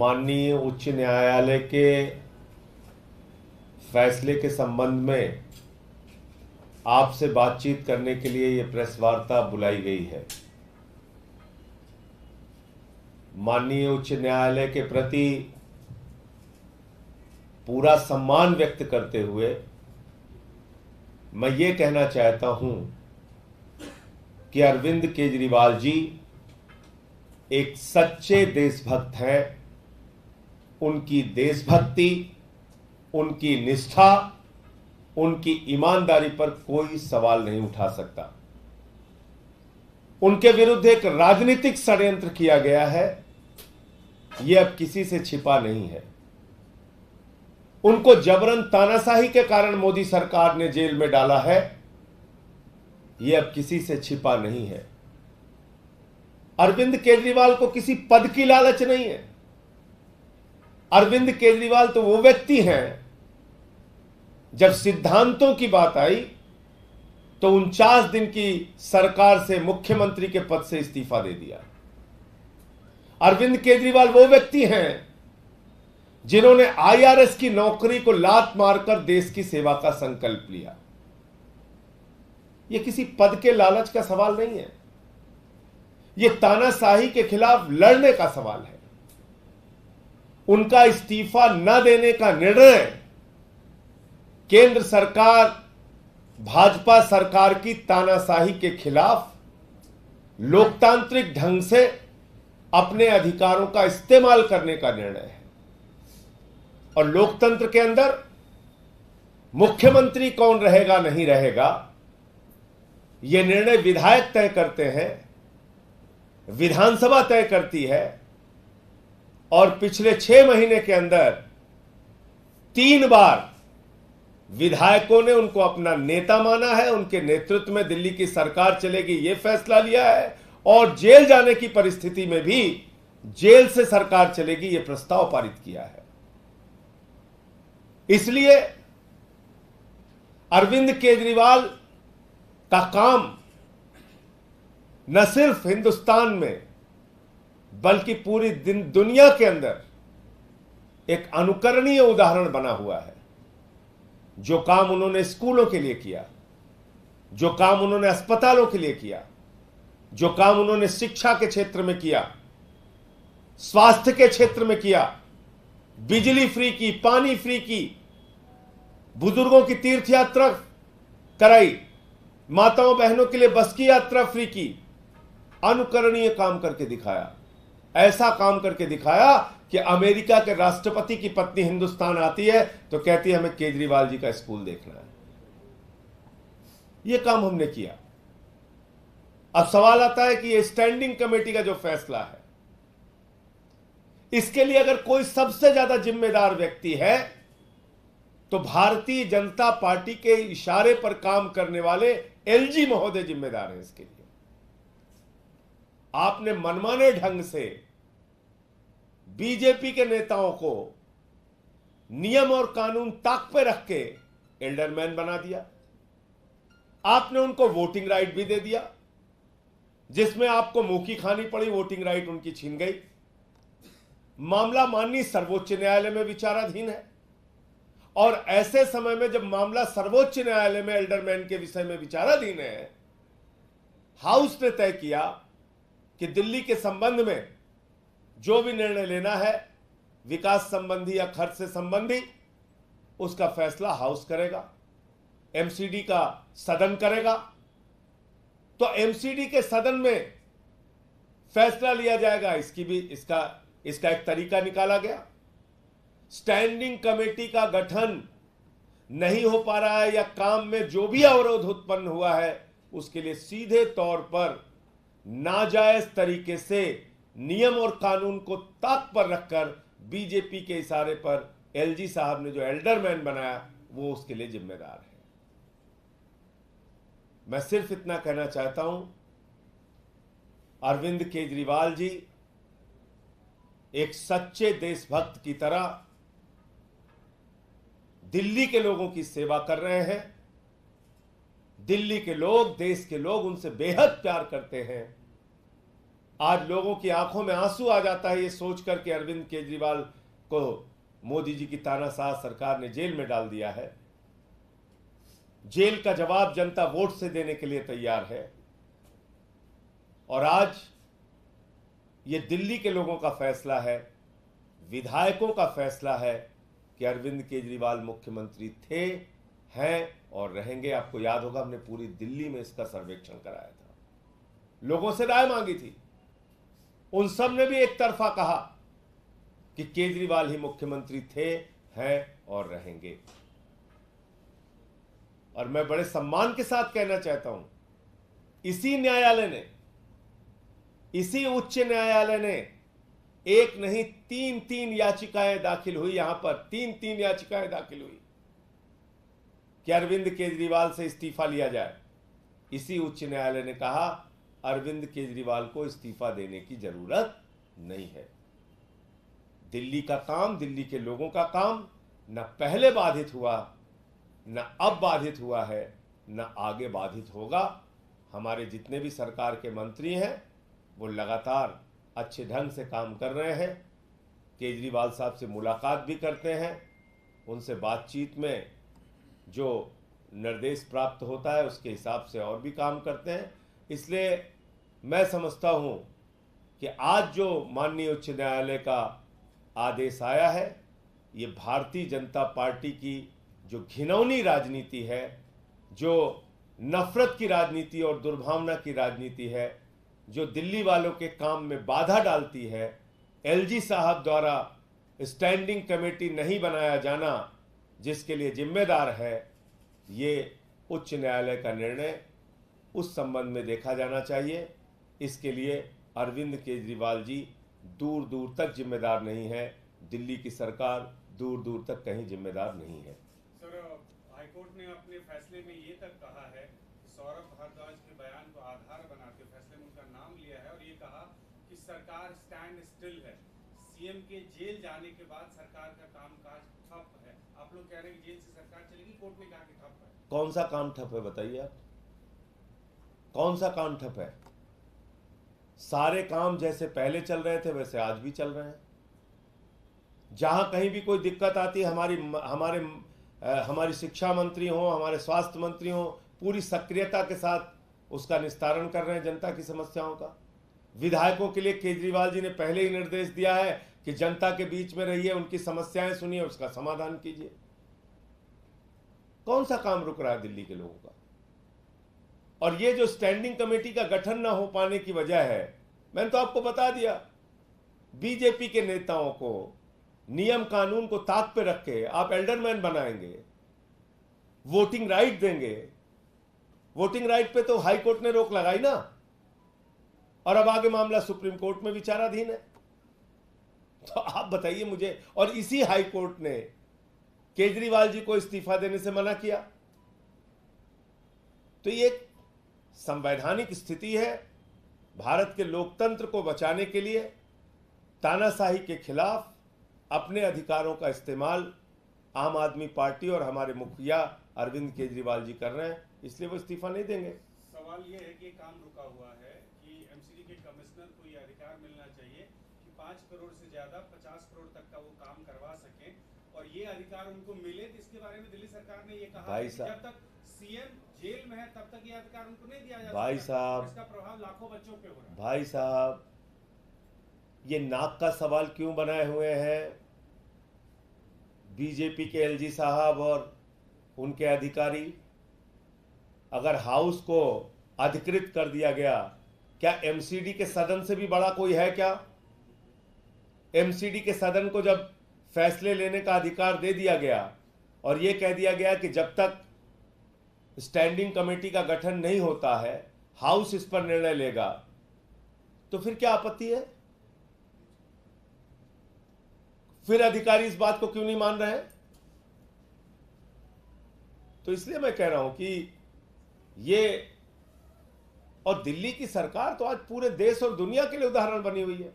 माननीय उच्च न्यायालय के फैसले के संबंध में आपसे बातचीत करने के लिए यह प्रेस वार्ता बुलाई गई है। माननीय उच्च न्यायालय के प्रति पूरा सम्मान व्यक्त करते हुए मैं ये कहना चाहता हूं कि अरविंद केजरीवाल जी एक सच्चे देशभक्त हैं। उनकी देशभक्ति, उनकी निष्ठा, उनकी ईमानदारी पर कोई सवाल नहीं उठा सकता। उनके विरुद्ध एक राजनीतिक षड्यंत्र किया गया है, यह अब किसी से छिपा नहीं है। उनको जबरन तानाशाही के कारण मोदी सरकार ने जेल में डाला है, यह अब किसी से छिपा नहीं है। अरविंद केजरीवाल को किसी पद की लालच नहीं है। अरविंद केजरीवाल तो वो व्यक्ति हैं, जब सिद्धांतों की बात आई तो 49 दिन की सरकार से मुख्यमंत्री के पद से इस्तीफा दे दिया। अरविंद केजरीवाल वो व्यक्ति हैं जिन्होंने आईआरएस की नौकरी को लात मारकर देश की सेवा का संकल्प लिया। यह किसी पद के लालच का सवाल नहीं है, यह तानाशाही के खिलाफ लड़ने का सवाल है। उनका इस्तीफा न देने का निर्णय केंद्र सरकार, भाजपा सरकार की तानाशाही के खिलाफ लोकतांत्रिक ढंग से अपने अधिकारों का इस्तेमाल करने का निर्णय है। और लोकतंत्र के अंदर मुख्यमंत्री कौन रहेगा नहीं रहेगा, यह निर्णय विधायक तय करते हैं, विधानसभा तय करती है। और पिछले 6 महीने के अंदर 3 बार विधायकों ने उनको अपना नेता माना है, उनके नेतृत्व में दिल्ली की सरकार चलेगी यह फैसला लिया है, और जेल जाने की परिस्थिति में भी जेल से सरकार चलेगी यह प्रस्ताव पारित किया है। इसलिए अरविंद केजरीवाल का काम न सिर्फ हिंदुस्तान में बल्कि पूरी दुनिया के अंदर एक अनुकरणीय उदाहरण बना हुआ है। जो काम उन्होंने स्कूलों के लिए किया, जो काम उन्होंने अस्पतालों के लिए किया, जो काम उन्होंने शिक्षा के क्षेत्र में किया, स्वास्थ्य के क्षेत्र में किया, बिजली फ्री की, पानी फ्री की, बुजुर्गों की तीर्थ यात्रा कराई, माताओं बहनों के लिए बस की यात्रा फ्री की, अनुकरणीय काम करके दिखाया। ऐसा काम करके दिखाया कि अमेरिका के राष्ट्रपति की पत्नी हिंदुस्तान आती है तो कहती है हमें केजरीवाल जी का स्कूल देखना है। यह काम हमने किया। अब सवाल आता है कि यह स्टैंडिंग कमेटी का जो फैसला है, इसके लिए अगर कोई सबसे ज्यादा जिम्मेदार व्यक्ति है तो भारतीय जनता पार्टी के इशारे पर काम करने वाले एलजी महोदय जिम्मेदार हैं इसके लिए। आपने मनमाने ढंग से बीजेपी के नेताओं को नियम और कानून ताक पे रख के एल्डरमैन बना दिया। आपने उनको वोटिंग राइट भी दे दिया, जिसमें आपको मुंह की खानी पड़ी, वोटिंग राइट उनकी छीन गई। मामला माननीय सर्वोच्च न्यायालय में विचाराधीन है, और ऐसे समय में जब मामला सर्वोच्च न्यायालय में एल्डरमैन के विषय में विचाराधीन है, हाउस ने तय किया कि दिल्ली के संबंध में जो भी निर्णय लेना है, विकास संबंधी या खर्च से संबंधी, उसका फैसला हाउस करेगा, एमसीडी का सदन करेगा। तो एमसीडी के सदन में फैसला लिया जाएगा, इसका एक तरीका निकाला गया। स्टैंडिंग कमेटी का गठन नहीं हो पा रहा है या काम में जो भी अवरोध उत्पन्न हुआ है, उसके लिए सीधे तौर पर नाजायज तरीके से नियम और कानून को ताक पर रखकर बीजेपी के इशारे पर एलजी साहब ने जो एल्डरमैन बनाया, वो उसके लिए जिम्मेदार है। मैं सिर्फ इतना कहना चाहता हूं, अरविंद केजरीवाल जी एक सच्चे देशभक्त की तरह दिल्ली के लोगों की सेवा कर रहे हैं। दिल्ली के लोग, देश के लोग उनसे बेहद प्यार करते हैं। आज लोगों की आंखों में आंसू आ जाता है ये सोचकर कि अरविंद केजरीवाल को मोदी जी की तानाशाह सरकार ने जेल में डाल दिया है। जेल का जवाब जनता वोट से देने के लिए तैयार है। और आज ये दिल्ली के लोगों का फैसला है, विधायकों का फैसला है कि अरविंद केजरीवाल मुख्यमंत्री थे, हैं और रहेंगे। आपको याद होगा हमने पूरी दिल्ली में इसका सर्वेक्षण कराया था, लोगों से राय मांगी थी। उन सब ने भी एक तरफा कहा कि केजरीवाल ही मुख्यमंत्री थे, हैं और रहेंगे। और मैं बड़े सम्मान के साथ कहना चाहता हूं, इसी न्यायालय ने, इसी उच्च न्यायालय ने एक नहीं तीन याचिकाएं दाखिल हुई, यहां पर तीन याचिकाएं दाखिल हुई कि अरविंद केजरीवाल से इस्तीफा लिया जाए। इसी उच्च न्यायालय ने कहा अरविंद केजरीवाल को इस्तीफा देने की जरूरत नहीं है। दिल्ली का काम, दिल्ली के लोगों का काम न पहले बाधित हुआ, न अब बाधित हुआ है, न आगे बाधित होगा। हमारे जितने भी सरकार के मंत्री हैं वो लगातार अच्छे ढंग से काम कर रहे हैं। केजरीवाल साहब से मुलाकात भी करते हैं, उनसे बातचीत में जो निर्देश प्राप्त होता है उसके हिसाब से और भी काम करते हैं। इसलिए मैं समझता हूं कि आज जो माननीय उच्च न्यायालय का आदेश आया है, ये भारतीय जनता पार्टी की जो घिनौनी राजनीति है, जो नफरत की राजनीति और दुर्भावना की राजनीति है, जो दिल्ली वालों के काम में बाधा डालती है, एलजी साहब द्वारा स्टैंडिंग कमेटी नहीं बनाया जाना जिसके लिए जिम्मेदार है, ये उच्च न्यायालय का निर्णय उस संबंध में देखा जाना चाहिए। इसके लिए अरविंद केजरीवाल जी दूर दूर तक जिम्मेदार नहीं है, दिल्ली की सरकार दूर दूर तक कहीं जिम्मेदार नहीं है। सर, हाईकोर्ट ने अपने फैसले में ये तक कहा है, सौरभ भारद्वाज के बयान को आधार बनाते फैसले में उनका नाम लिया है और ये कहा कि सरकार स्टैंड स्टिल है। सीएम के जेल जाने के बाद सरकार का कामकाज ठप है। आप लोग कह रहे हैं कि जेल से सरकार चलेगी, कोर्ट ने कहा कि ठप है। कौन सा काम ठप है बताइए आप, कौन सा काम ठप है? सारे काम जैसे पहले चल रहे थे वैसे आज भी चल रहे हैं। जहां कहीं भी कोई दिक्कत आती है, हमारी शिक्षा मंत्री हो, हमारे स्वास्थ्य मंत्री हो, पूरी सक्रियता के साथ उसका निस्तारण कर रहे हैं जनता की समस्याओं का। विधायकों के लिए केजरीवाल जी ने पहले ही निर्देश दिया है कि जनता के बीच में रहिए, उनकी समस्याएं सुनिए, उसका समाधान कीजिए। कौन सा काम रुक रहा है दिल्ली के लोगों का? और ये जो स्टैंडिंग कमेटी का गठन ना हो पाने की वजह है, मैंने तो आपको बता दिया, बीजेपी के नेताओं को नियम कानून को ताक पे रख के आप एल्डरमैन बनाएंगे, वोटिंग राइट देंगे। वोटिंग राइट पे तो हाई कोर्ट ने रोक लगाई ना, और अब आगे मामला सुप्रीम कोर्ट में विचाराधीन है। तो आप बताइए मुझे, और इसी हाई कोर्ट ने केजरीवाल जी को इस्तीफा देने से मना किया। तो ये एक संवैधानिक स्थिति है। भारत के लोकतंत्र को बचाने के लिए तानाशाही के खिलाफ अपने अधिकारों का इस्तेमाल आम आदमी पार्टी और हमारे मुखिया अरविंद केजरीवाल जी कर रहे हैं, इसलिए वो इस्तीफा नहीं देंगे। सवाल ये है कि काम रुका हुआ है कि एमसीडी के कमिश्नर को ये अधिकार मिलना चाहिए कि 5 करोड़ से ज्यादा 50 करोड़ तक का वो काम करवा सके, और ये अधिकार उनको मिले। तो इसके बारे में दिल्ली सरकार ने ये कहा है कि जब तक सीएम जेल में है तब तक ये अधिकार उनको नहीं दिया जाता। भाई साहब, इसका प्रभाव लाखों बच्चों पे हो रहा है। भाई साहब, ये नाक का सवाल क्यों बनाए हुए हैं बीजेपी के एलजी साहब और उनके अधिकारी? अगर हाउस को अधिकृत कर दिया गया, क्या एमसीडी के सदन से भी बड़ा कोई है क्या? एमसीडी के सदन को जब फैसले लेने का अधिकार दे दिया गया और यह कह दिया गया कि जब तक स्टैंडिंग कमेटी का गठन नहीं होता है हाउस इस पर निर्णय लेगा, तो फिर क्या आपत्ति है? फिर अधिकारी इस बात को क्यों नहीं मान रहे हैं? तो इसलिए मैं कह रहा हूं कि ये, और दिल्ली की सरकार तो आज पूरे देश और दुनिया के लिए उदाहरण बनी हुई है।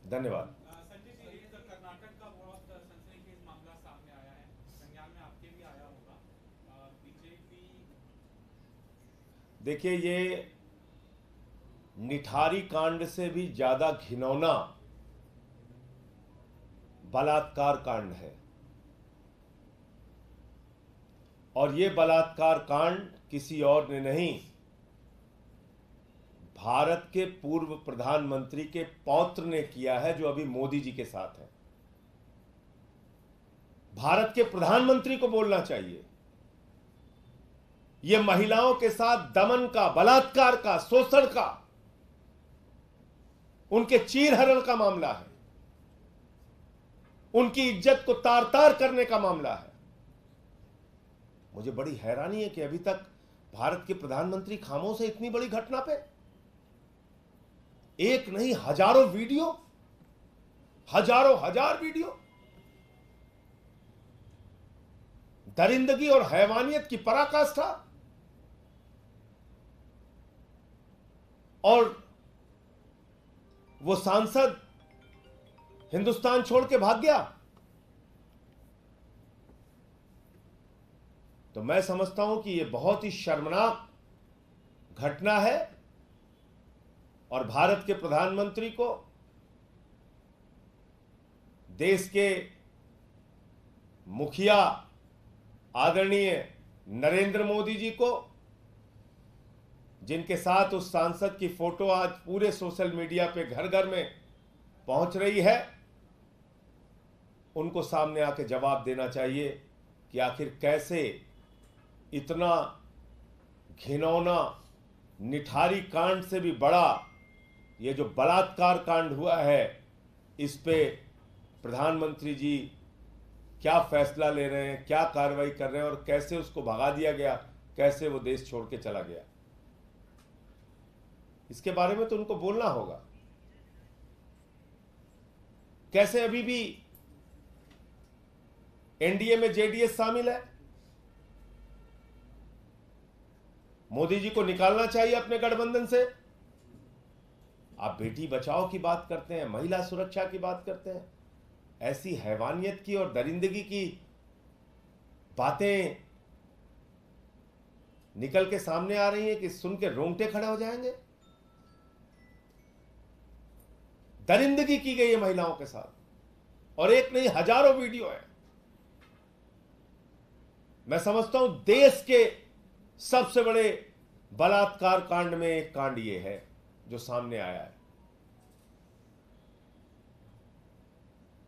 धन्यवाद। संजय जी, कर्नाटक का बहुत सनसनीखेज मामला सामने आया है, संज्ञान में आपके भी आया होगा। बीजेपी, देखिए, ये निठारी कांड से भी ज्यादा घिनौना बलात्कार कांड है। और यह बलात्कार कांड किसी और ने नहीं, भारत के पूर्व प्रधानमंत्री के पौत्र ने किया है, जो अभी मोदी जी के साथ है। भारत के प्रधानमंत्री को बोलना चाहिए। यह महिलाओं के साथ दमन का, बलात्कार का, शोषण का, उनके चीरहरण का मामला है। उनकी इज्जत को तार तार करने का मामला है। मुझे बड़ी हैरानी है कि अभी तक भारत के प्रधानमंत्री खामोश है इतनी बड़ी घटना पे। एक नहीं, हजारों वीडियो, हजार वीडियो, दरिंदगी और हैवानियत की पराकाष्ठा। और वो सांसद हिंदुस्तान छोड़ के भाग गया। तो मैं समझता हूं कि यह बहुत ही शर्मनाक घटना है और भारत के प्रधानमंत्री को, देश के मुखिया आदरणीय नरेंद्र मोदी जी को, जिनके साथ उस सांसद की फोटो आज पूरे सोशल मीडिया पे घर घर में पहुंच रही है, उनको सामने आके जवाब देना चाहिए कि आखिर कैसे इतना घिनौना, निठारी कांड से भी बड़ा ये जो बलात्कार कांड हुआ है, इस पे प्रधानमंत्री जी क्या फैसला ले रहे हैं, क्या कार्रवाई कर रहे हैं और कैसे उसको भगा दिया गया, कैसे वो देश छोड़ के चला गया। इसके बारे में तो उनको बोलना होगा। कैसे अभी भी एनडीए में जेडीएस शामिल है। मोदी जी को निकालना चाहिए अपने गठबंधन से। आप बेटी बचाओ की बात करते हैं, महिला सुरक्षा की बात करते हैं, ऐसी हैवानियत की और दरिंदगी की बातें निकल के सामने आ रही हैं कि सुन के रोंगटे खड़े हो जाएंगे। दरिंदगी की गई है महिलाओं के साथ और एक नहीं, हजारों वीडियो है। मैं समझता हूं देश के सबसे बड़े बलात्कार कांड में एक कांड ये है जो सामने आया है।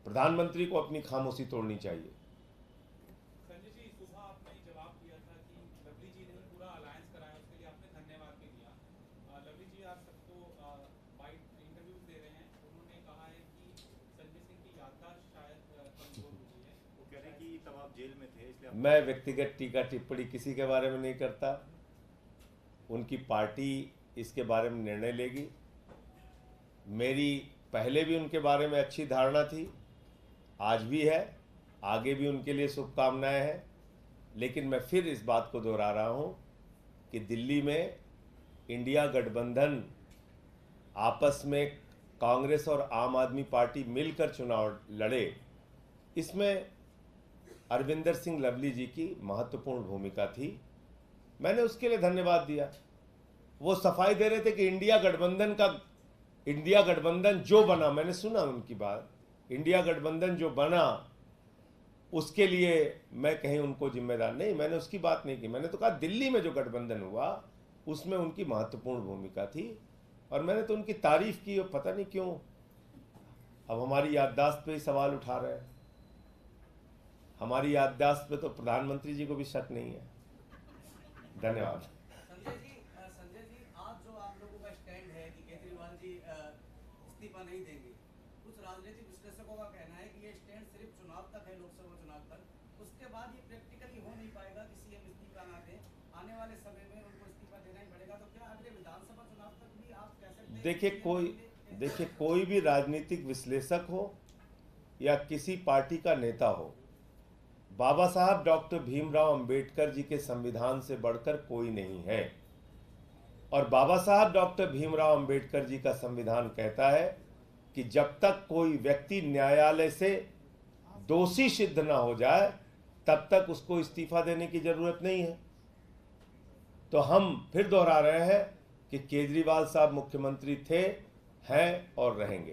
प्रधानमंत्री को अपनी खामोशी तोड़नी चाहिए। संजय जी, सुबह आपने जवाब दिया था कि लवली जी ने पूरा अलायंस कराया, उसके लिए आपने धन्यवाद भी दिया। लवली जी आज सबको इंटरव्यू दे रहे हैं। उन्होंने कहा है कि संजय सिंह की याददाश्त शायद कमजोर हो गई है। वो कह रहे हैं कि तब आप जेल में थे, इसलिए मैं व्यक्तिगत टीका टिप्पणी किसी के बारे में नहीं करता। उनकी पार्टी इसके बारे में निर्णय लेगी। मेरी पहले भी उनके बारे में अच्छी धारणा थी, आज भी है, आगे भी उनके लिए शुभकामनाएं हैं। लेकिन मैं फिर इस बात को दोहरा रहा हूं कि दिल्ली में इंडिया गठबंधन आपस में कांग्रेस और आम आदमी पार्टी मिलकर चुनाव लड़े, इसमें अरविंदर सिंह लवली जी की महत्वपूर्ण भूमिका थी। मैंने उसके लिए धन्यवाद दिया। वो सफाई दे रहे थे कि इंडिया गठबंधन जो बना, मैंने सुना उनकी बात, इंडिया गठबंधन जो बना उसके लिए मैं कहीं उनको जिम्मेदार नहीं, मैंने उसकी बात नहीं की। मैंने तो कहा दिल्ली में जो गठबंधन हुआ उसमें उनकी महत्वपूर्ण भूमिका थी और मैंने तो उनकी तारीफ की। और पता नहीं क्यों अब हमारी याददाश्त पे ही सवाल उठा रहे हैं। हमारी याददाश्त पे तो प्रधानमंत्री जी को भी शक नहीं है। धन्यवाद। संजय जी, आज जो आप लोगों का स्टैंड है कि केजरीवाल जी इस्तीफा नहीं देंगे, कुछ राजनीतिक विश्लेषकों का कहना है कि ये स्टैंड सिर्फ चुनाव तक है, लोकसभा चुनाव तक, उसके बाद ये प्रैक्टिकली हो नहीं पाएगा कि सीएम इस्तीफा ना दें, आने वाले समय में उनको इस्तीफा देना ही पड़ेगा। तो क्या अगले विधानसभा चुनाव तक भी आप कह सकते हैं? देखिए कोई भी राजनीतिक विश्लेषक हो या किसी पार्टी का नेता हो, बाबा साहब डॉक्टर भीमराव अंबेडकर जी के संविधान से बढ़कर कोई नहीं है। और बाबा साहब डॉक्टर भीमराव अंबेडकर जी का संविधान कहता है कि जब तक कोई व्यक्ति न्यायालय से दोषी सिद्ध ना हो जाए तब तक उसको इस्तीफा देने की जरूरत नहीं है। तो हम फिर दोहरा रहे हैं कि केजरीवाल साहब मुख्यमंत्री थे, हैं और रहेंगे।